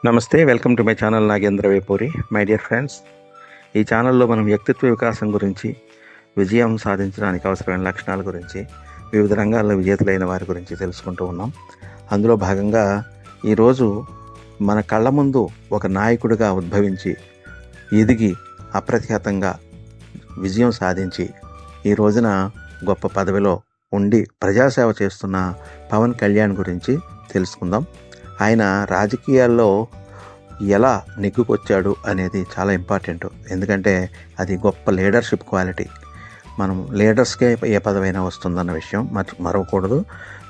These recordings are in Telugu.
నమస్తే, welcome to my channel Nagendra Vepuri. My dear friends, ఈ ఛానల్లో మనం వ్యక్తిత్వ వికాసం గురించి, విజయం సాధించడానికి అవసరమైన లక్షణాల గురించి, వివిధ రంగాల్లో విజేతలైన వారి గురించి తెలుసుకుంటూ ఉన్నాం. అందులో భాగంగా ఈరోజు మన కళ్ళ ముందు ఒక నాయకుడిగా ఉద్భవించి, ఎదిగి అప్రతిహతంగా విజయం సాధించి, ఈ రోజున గొప్ప పదవిలో ఉండి ప్రజాసేవ చేస్తున్న పవన్ కళ్యాణ్ గురించి తెలుసుకుందాం. ఆయన రాజకీయాల్లో ఎలా నెగ్గుకొచ్చాడు అనేది చాలా ఇంపార్టెంట్. ఎందుకంటే అది గొప్ప లీడర్షిప్ క్వాలిటీ. మనం లీడర్స్కే ఏ పదవైనా వస్తుందన్న విషయం మరవకూడదు.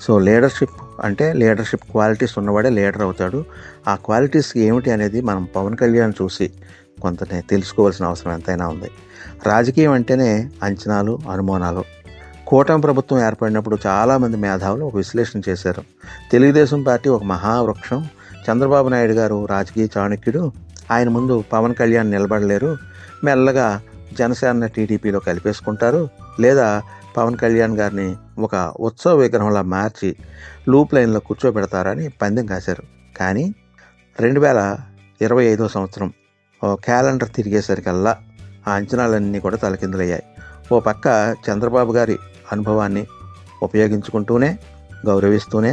సో లీడర్షిప్ క్వాలిటీస్ ఉన్నవాడే లీడర్ అవుతాడు. ఆ క్వాలిటీస్ ఏమిటి అనేది మనం పవన్ కళ్యాణ్ చూసి కొంత తెలుసుకోవాల్సిన అవసరం ఎంతైనా ఉంది. రాజకీయం అంటేనే అంచనాలు, అనుమానాలు. కూటమి ప్రభుత్వం ఏర్పడినప్పుడు చాలామంది మేధావులు ఒక విశ్లేషణ చేశారు. తెలుగుదేశం పార్టీ ఒక మహావృక్షం, చంద్రబాబు నాయుడు గారు రాజకీయ చాణక్యుడు, ఆయన ముందు పవన్ కళ్యాణ్ నిలబడలేరు, మెల్లగా జనసేన టీడీపీలో కలిపేసుకుంటారు, లేదా పవన్ కళ్యాణ్ గారిని ఒక ఉత్సవ విగ్రహంలా మార్చి లూప్ లైన్లో కూర్చోబెడతారని పందెం కాశారు. కానీ 2025 సంవత్సరం క్యాలెండర్ తిరిగేసరికల్లా ఆ అంచనాలన్నీ కూడా తలకిందులయ్యాయి. ఓ పక్క చంద్రబాబు గారి అనుభవాన్ని ఉపయోగించుకుంటూనే, గౌరవిస్తూనే,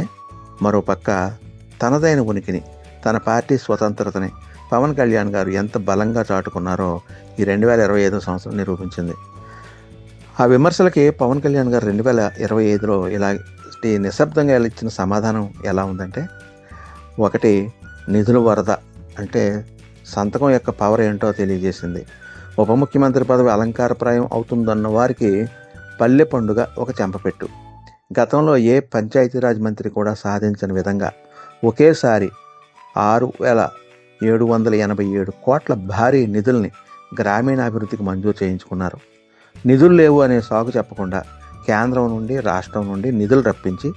మరో పక్క తనదైన ఉనికిని, తన పార్టీ స్వతంత్రతని పవన్ కళ్యాణ్ గారు ఎంత బలంగా చాటుకున్నారో ఈ 2025 సంవత్సరం నిరూపించింది. ఆ విమర్శలకి పవన్ కళ్యాణ్ గారు 2025లో ఇలాంటి నిశ్శబ్దంగా ఇచ్చిన సమాధానం ఎలా ఉందంటే, ఒకటి, నిధుల వరద అంటే సంతకం యొక్క పవర్ ఏంటో తెలియజేసింది. ఉప ముఖ్యమంత్రి పదవి అలంకారప్రాయం అవుతుందన్న వారికి పల్లె పండుగ ఒక చెంపపెట్టు. గతంలో ఏ పంచాయతీరాజ్ మంత్రి కూడా సాధించని విధంగా ఒకేసారి 6,787 కోట్ల భారీ నిధుల్ని గ్రామీణాభివృద్ధికి మంజూరు చేయించుకున్నారు. నిధులు లేవు అనే సాగు చెప్పకుండా కేంద్రం నుండి, రాష్ట్రం నుండి నిధులు రప్పించి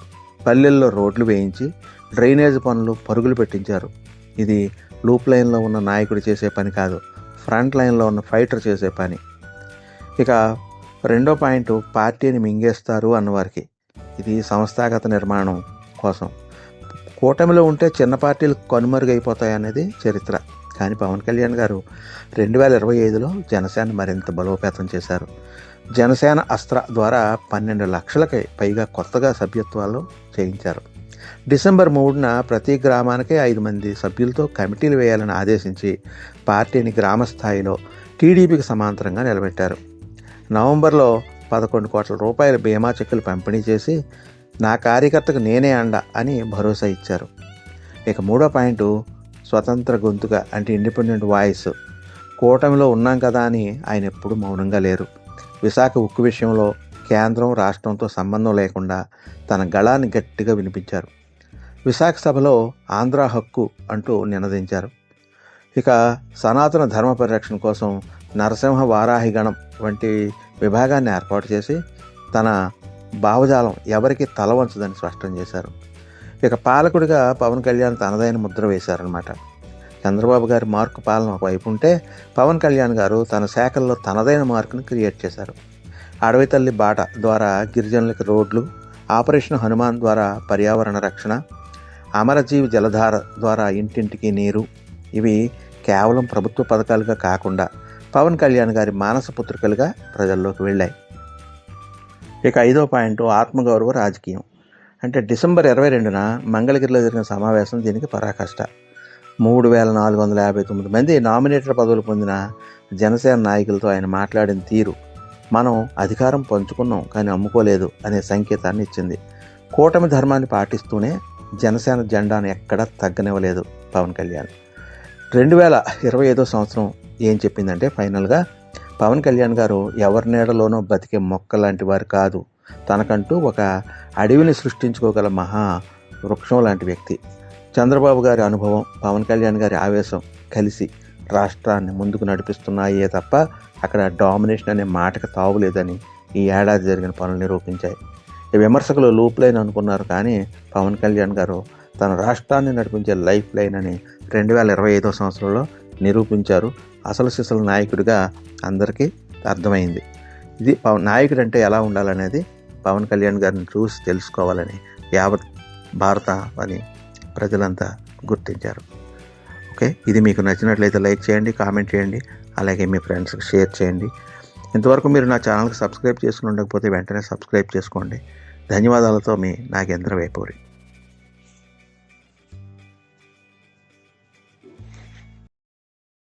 పల్లెల్లో రోడ్లు వేయించి డ్రైనేజ్ పనులు పరుగులు పెట్టించారు. ఇది లూప్ లైన్లో ఉన్న నాయకుడు చేసే పని కాదు, ఫ్రంట్ లైన్లో ఉన్న ఫైటర్ చేసే పని. ఇక రెండో పాయింట్, పార్టీని మింగేస్తారు అన్నవారికి. ఇది సంస్థాగత నిర్మాణం కోసం. కూటమిలో ఉంటే చిన్న పార్టీలు కనుమరుగైపోతాయనేది చరిత్ర. కానీ పవన్ కళ్యాణ్ గారు 2025లో జనసేన మరింత బలోపేతం చేశారు. జనసేన అస్త్ర ద్వారా 12 లక్షలకి పైగా కొత్తగా సభ్యత్వాలు చేయించారు. డిసెంబర్ 3న ప్రతి గ్రామానికి 5 మంది సభ్యులతో కమిటీలు వేయాలని ఆదేశించి పార్టీని గ్రామ స్థాయిలో టీడీపీకి సమాంతరంగా నిలబెట్టారు. నవంబర్లో 11 కోట్ల రూపాయల బీమా చెక్కులు పంపిణీ చేసి నా కార్యకర్తకు నేనే అండ అని భరోసా ఇచ్చారు. ఇక మూడో పాయింట్, స్వతంత్ర గొంతుగా అంటే ఇండిపెండెంట్ వాయిస్. కూటమిలో ఉన్నాం కదా అని ఆయన ఎప్పుడూ మౌనంగా లేరు. విశాఖ ఉక్కు విషయంలో కేంద్రం, రాష్ట్రంతో సంబంధం లేకుండా తన గళాన్ని గట్టిగా వినిపించారు. విశాఖ సభలో ఆంధ్ర హక్కు అంటూ నినదించారు. ఇక సనాతన ధర్మ పరిరక్షణ కోసం నరసింహ వారాహి గణం వంటి విభాగాన్ని ఏర్పాటు చేసి తన భావజాలం ఎవరికి తల వంచదని స్పష్టం చేశారు. ఇక పాలకుడిగా పవన్ కళ్యాణ్ తనదైన ముద్ర వేశారనమాట. చంద్రబాబు గారి మార్కు పాలన ఒకవైపు ఉంటే, పవన్ కళ్యాణ్ గారు తన శాఖల్లో తనదైన మార్కును క్రియేట్ చేశారు. అడవి తల్లి బాట ద్వారా గిరిజనులకి రోడ్లు, ఆపరేషన్ హనుమాన్ ద్వారా పర్యావరణ రక్షణ, అమరజీవి జలధార ద్వారా ఇంటింటికి నీరు, ఇవి కేవలం ప్రభుత్వ పథకాలుగా కాకుండా పవన్ కళ్యాణ్ గారి మానస పుత్రికలుగా ప్రజల్లోకి వెళ్ళాయి. ఇక ఐదో పాయింట్, ఆత్మగౌరవ రాజకీయం. అంటే డిసెంబర్ 22న మంగళగిరిలో జరిగిన సమావేశం దీనికి పరాకాష్ట. 3,459 మంది నామినేటెడ్ పదవులు పొందిన జనసేన నాయకులతో ఆయన మాట్లాడిన తీరు, మనం అధికారం పంచుకున్నాం కానీ అమ్ముకోలేదు అనే సంకేతాన్ని ఇచ్చింది. కూటమి ధర్మాన్ని పాటిస్తూనే జనసేన జెండాను ఎక్కడా తగ్గనివ్వలేదు పవన్ కళ్యాణ్. 2025 సంవత్సరం ఏం చెప్పిందంటే, ఫైనల్గా పవన్ కళ్యాణ్ గారు ఎవరి నీడలోనో బతికే మొక్క లాంటి వారు కాదు, తనకంటూ ఒక అడవిని సృష్టించుకోగల మహా వృక్షం లాంటి వ్యక్తి. చంద్రబాబు గారి అనుభవం, పవన్ కళ్యాణ్ గారి ఆవేశం కలిసి రాష్ట్రాన్ని ముందుకు నడిపిస్తున్నాయే తప్ప అక్కడ డామినేషన్ అనే మాటకు తావులేదని ఈ ఏడాది జరిగిన పనులు నిరూపించాయి. ఈ విమర్శకులు లూప్ లైన్ అనుకున్నారు, కానీ పవన్ కళ్యాణ్ గారు తన రాష్ట్రాన్ని నడిపించే లైఫ్ లైన్ అని 2025 సంవత్సరంలో నిరూపించారు. అసలు సిసలు నాయకుడిగా అందరికీ అర్థమైంది. ఇది నాయకుడు అంటే ఎలా ఉండాలనేది పవన్ కళ్యాణ్ గారిని చూసి తెలుసుకోవాలని యావత్ భారత అని ప్రజలంతా గుర్తించారు. ఓకే, ఇది మీకు నచ్చినట్లయితే లైక్ చేయండి, కామెంట్ చేయండి, అలాగే మీ ఫ్రెండ్స్కి షేర్ చేయండి. ఇంతవరకు మీరు నా ఛానల్కి సబ్స్క్రైబ్ చేసుకుని ఉండకపోతే వెంటనే సబ్స్క్రైబ్ చేసుకోండి. ధన్యవాదాలతో మీ నాగేంద్ర వేపూరి.